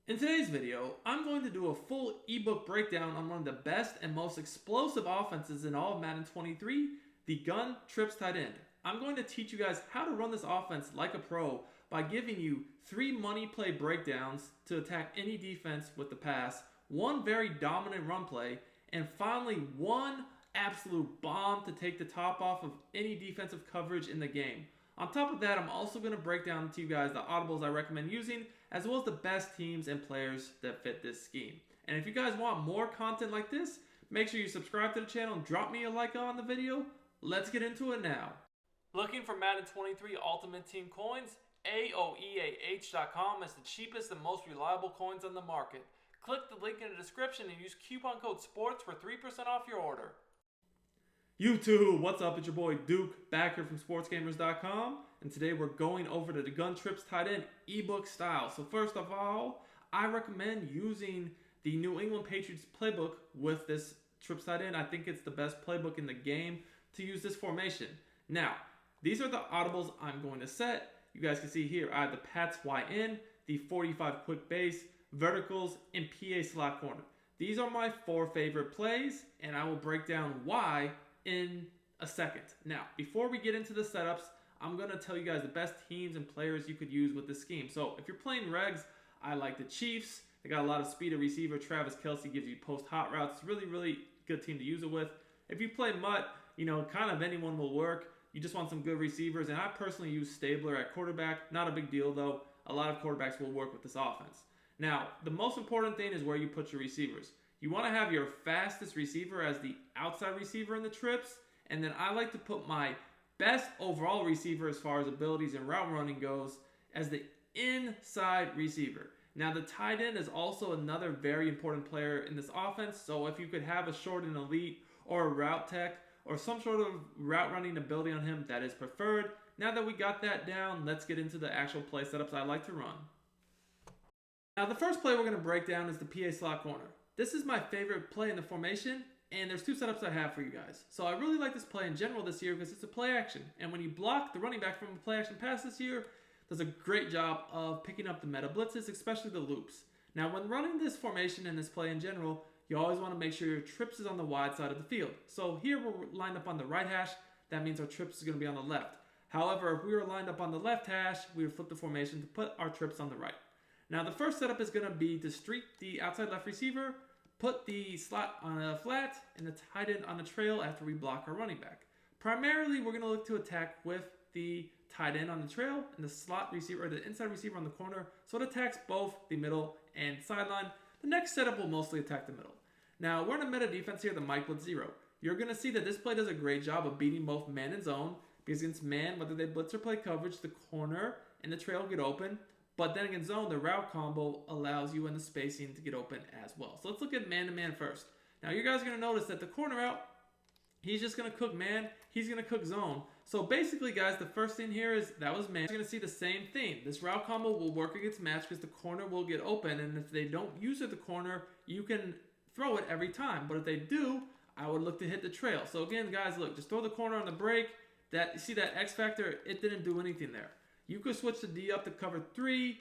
In today's video, I'm going to do a full ebook breakdown on one of the best and most explosive offenses in all of Madden 23, the gun trips tight end. I'm going to teach you guys how to run this offense like a pro by giving you 3 money play breakdowns to attack any defense with the pass, 1 very dominant run play, and finally 1 absolute bomb to take the top off of any defensive coverage in the game. On top of that, I'm also going to break down to you guys the audibles I recommend using, as well as the best teams and players that fit this scheme. And if you guys want more content like this, make sure you subscribe to the channel and drop me a like on the video. Let's get into it now. Looking for Madden 23 Ultimate Team coins? AOEAH.com is the cheapest and most reliable coins on the market. Click the link in the description and use coupon code SPORTS for 3% off your order. YouTube, what's up? It's your boy Duke, back here from sportsgamers.com, and today we're going over to the gun trips tight end ebook style. So first of all, I recommend using the New England Patriots playbook with this trips tight end. I think it's the best playbook in the game to use this formation. Now, these are the audibles I'm going to set. You guys can see here, I have the Pats YN, the 45 quick base, verticals, and PA slot corner. These are my 4 favorite plays, and I will break down why in a second. Now, before we get into the setups, I'm going to tell you guys the best teams and players you could use with this scheme. So if you're playing regs, I like the Chiefs. They got a lot of speed at receiver. Travis Kelce gives you post hot routes. It's really good team to use it with. If you play Mutt, kind of anyone will work. You just want some good receivers. And I personally use Stabler at quarterback. Not a big deal though. A lot of quarterbacks will work with this offense. Now, the most important thing is where you put your receivers. You want to have your fastest receiver as the outside receiver in the trips, and then I like to put my best overall receiver as far as abilities and route running goes as the inside receiver. Now the tight end is also another very important player in this offense, so if you could have a short and elite or a route tech or some sort of route running ability on him, that is preferred. Now that we got that down, let's get into the actual play setups I like to run. Now the first play we're going to break down is the PA slot corner. This is my favorite play in the formation, and there's 2 setups I have for you guys. So I really like this play in general this year because it's a play action. And when you block the running back from a play action pass this year, does a great job of picking up the meta blitzes, especially the loops. Now when running this formation and this play in general, you always want to make sure your trips is on the wide side of the field. So here we're lined up on the right hash. That means our trips is going to be on the left. However, if we were lined up on the left hash, we would flip the formation to put our trips on the right. Now the first setup is going to be to streak the outside left receiver, put the slot on a flat, and the tight end on a trail after we block our running back. Primarily, we're going to look to attack with the tight end on the trail and the slot receiver, or the inside receiver on the corner, so it attacks both the middle and sideline. The next setup will mostly attack the middle. Now, we're in a meta defense here, the Mike Blitz 0. You're going to see that this play does a great job of beating both man and zone, because against man, whether they blitz or play coverage, the corner and the trail get open. But then against zone, the route combo allows you in the spacing to get open as well. So let's look at man-to-man first. Now you guys are going to notice that the corner out, he's just going to cook man, he's going to cook zone. So basically guys, the first thing here is that was man. You're going to see the same thing. This route combo will work against match because the corner will get open, and if they don't use it the corner, you can throw it every time. But if they do, I would look to hit the trail. So again guys, look, just throw the corner on the break. You see that X factor, it didn't do anything there. You could switch the D up to cover 3,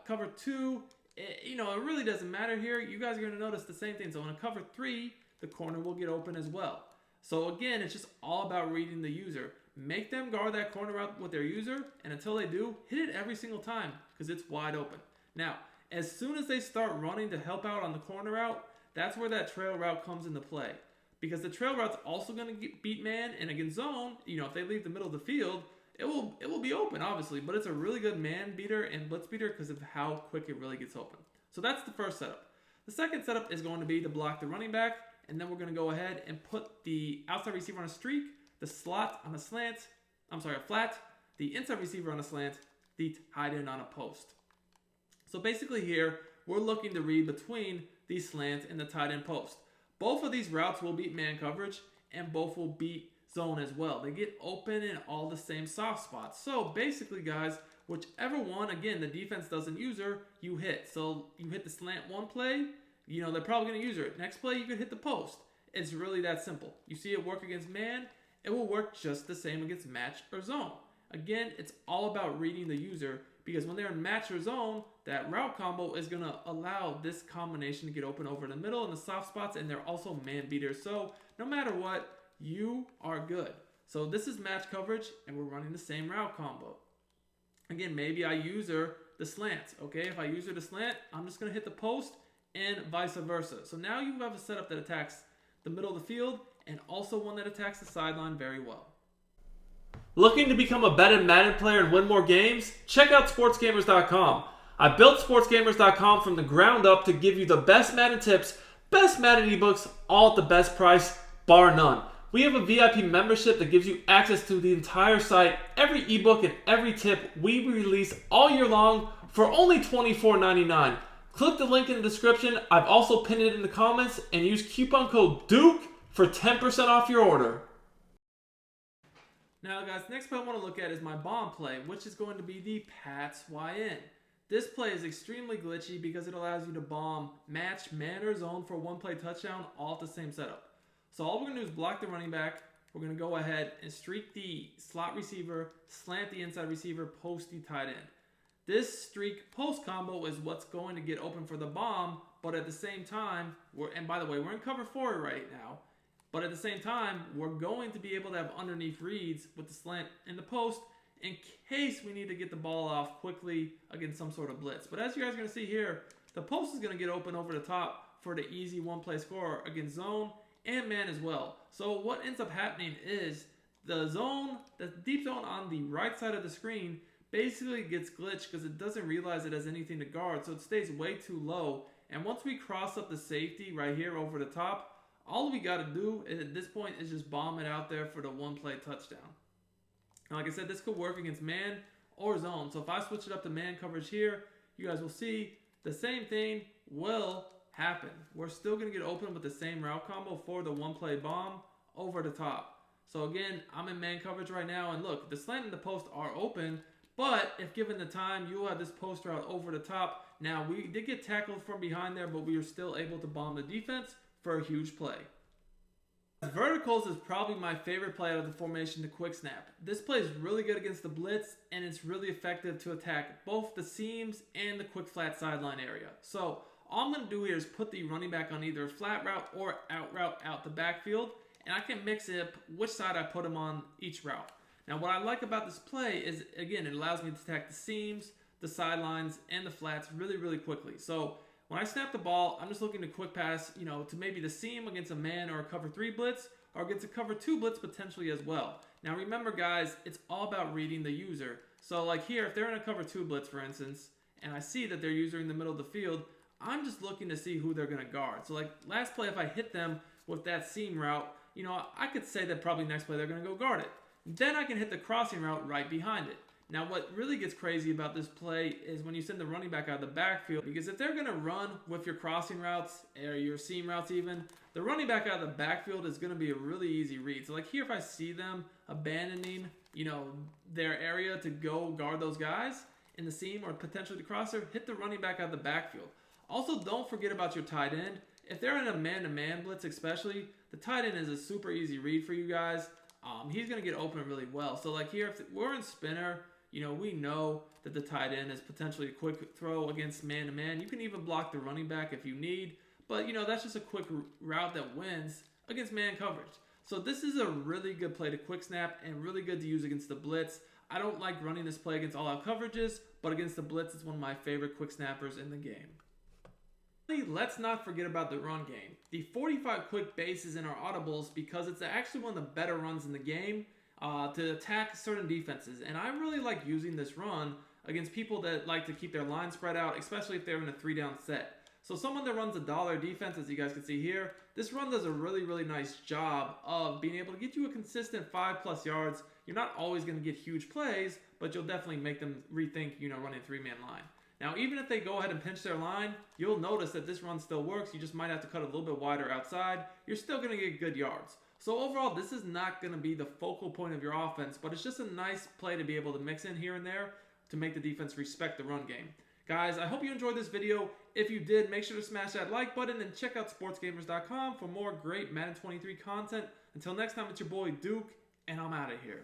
cover 2. It really doesn't matter here. You guys are going to notice the same thing. So in a cover 3, the corner will get open as well. So again, it's just all about reading the user. Make them guard that corner out with their user, and until they do, hit it every single time because it's wide open. Now, as soon as they start running to help out on the corner route, that's where that trail route comes into play. Because the trail route's also going to beat man, and against zone, if they leave the middle of the field, it will be open, obviously, but it's a really good man beater and blitz beater because of how quick it really gets open. So that's the first setup. The second setup is going to be to block the running back, and then we're going to go ahead and put the outside receiver on a streak, the slot on a flat, the inside receiver on a slant, the tight end on a post. So basically here, we're looking to read between the slant and the tight end post. Both of these routes will beat man coverage, and both will beat zone as well. They get open in all the same soft spots. So basically guys, whichever one, again, the defense doesn't use her, you hit. So you hit the slant one play, they're probably going to use her. Next play, you could hit the post. It's really that simple. You see it work against man, it will work just the same against match or zone. Again, it's all about reading the user. because when they're in match or zone, that route combo is going to allow this combination to get open over the middle and the soft spots, and they're also man beaters. So no matter what, you are good. So this is match coverage, and we're running the same route combo. Again, maybe I use her the slants. Okay, if I use her the slant, I'm just going to hit the post and vice versa. So now you have a setup that attacks the middle of the field and also one that attacks the sideline very well. Looking to become a better Madden player and win more games? Check out sportsgamers.com. I built sportsgamers.com from the ground up to give you the best Madden tips, best Madden ebooks, all at the best price, bar none. We have a VIP membership that gives you access to the entire site, every ebook and every tip we release all year long for only $24.99. Click the link in the description. I've also pinned it in the comments, and use coupon code DUKE for 10% off your order. Now guys, next play I want to look at is my bomb play, which is going to be the Pats YN. This play is extremely glitchy because it allows you to bomb match, man, or zone for one play touchdown all at the same setup. So all we're going to do is block the running back. We're going to go ahead and streak the slot receiver, slant the inside receiver, post the tight end. This streak post combo is what's going to get open for the bomb, but at the same time, and by the way, we're in cover 4 right now, but at the same time, we're going to be able to have underneath reads with the slant in the post in case we need to get the ball off quickly against some sort of blitz. But as you guys are going to see here, the post is going to get open over the top for the easy one-play score against zone and man as well. So what ends up happening is the deep zone on the right side of the screen basically gets glitched because it doesn't realize it has anything to guard, so it stays way too low. And once we cross up the safety right here over the top, all we got to do at this point is just bomb it out there for the one-play touchdown. Now, like I said, this could work against man or zone. So if I switch it up to man coverage here, you guys will see the same thing will happen. We're still going to get open with the same route combo for the one-play bomb over the top. So again, I'm in man coverage right now, and look, the slant and the post are open, but if given the time, you will have this post route over the top. Now, we did get tackled from behind there, but we were still able to bomb the defense for a huge play. Verticals is probably my favorite play out of the formation, the quick snap. This play is really good against the blitz, and it's really effective to attack both the seams and the quick flat sideline area. So all I'm going to do here is put the running back on either a flat route or out route out the backfield, and I can mix it which side I put him on each route. Now what I like about this play is, again, it allows me to attack the seams, the sidelines, and the flats really, really quickly. So when I snap the ball, I'm just looking to quick pass, to maybe the seam against a man or a cover 3 blitz, or against a cover 2 blitz potentially as well. Now remember guys, it's all about reading the user. So like here, if they're in a cover 2 blitz for instance, and I see that their user in the middle of the field, I'm just looking to see who they're going to guard. So like last play, if I hit them with that seam route, I could say that probably next play they're going to go guard it. Then I can hit the crossing route right behind it. Now what really gets crazy about this play is when you send the running back out of the backfield, because if they're going to run with your crossing routes or your seam routes even, the running back out of the backfield is going to be a really easy read. So like here, if I see them abandoning, their area to go guard those guys in the seam or potentially the crosser, hit the running back out of the backfield. Also, don't forget about your tight end. If they're in a man-to-man blitz especially, the tight end is a super easy read for you guys. He's going to get open really well. So like here, if we're in spinner, we know that the tight end is potentially a quick throw against man-to-man. You can even block the running back if you need. But, that's just a quick route that wins against man coverage. So this is a really good play to quick snap and really good to use against the blitz. I don't like running this play against all-out coverages, but against the blitz, it's one of my favorite quick snappers in the game. Let's not forget about the run game. The 45 quick base is in our audibles because it's actually one of the better runs in the game to attack certain defenses. And I really like using this run against people that like to keep their line spread out, especially if they're in a 3-down set. So someone that runs a dollar defense, as you guys can see here, this run does a really, really nice job of being able to get you a consistent 5+ yards. You're not always going to get huge plays, but you'll definitely make them rethink, running a 3-man line. Now, even if they go ahead and pinch their line, you'll notice that this run still works. You just might have to cut a little bit wider outside. You're still going to get good yards. So overall, this is not going to be the focal point of your offense, but it's just a nice play to be able to mix in here and there to make the defense respect the run game. Guys, I hope you enjoyed this video. If you did, make sure to smash that like button and check out sportsgamers.com for more great Madden 23 content. Until next time, it's your boy Duke, and I'm out of here.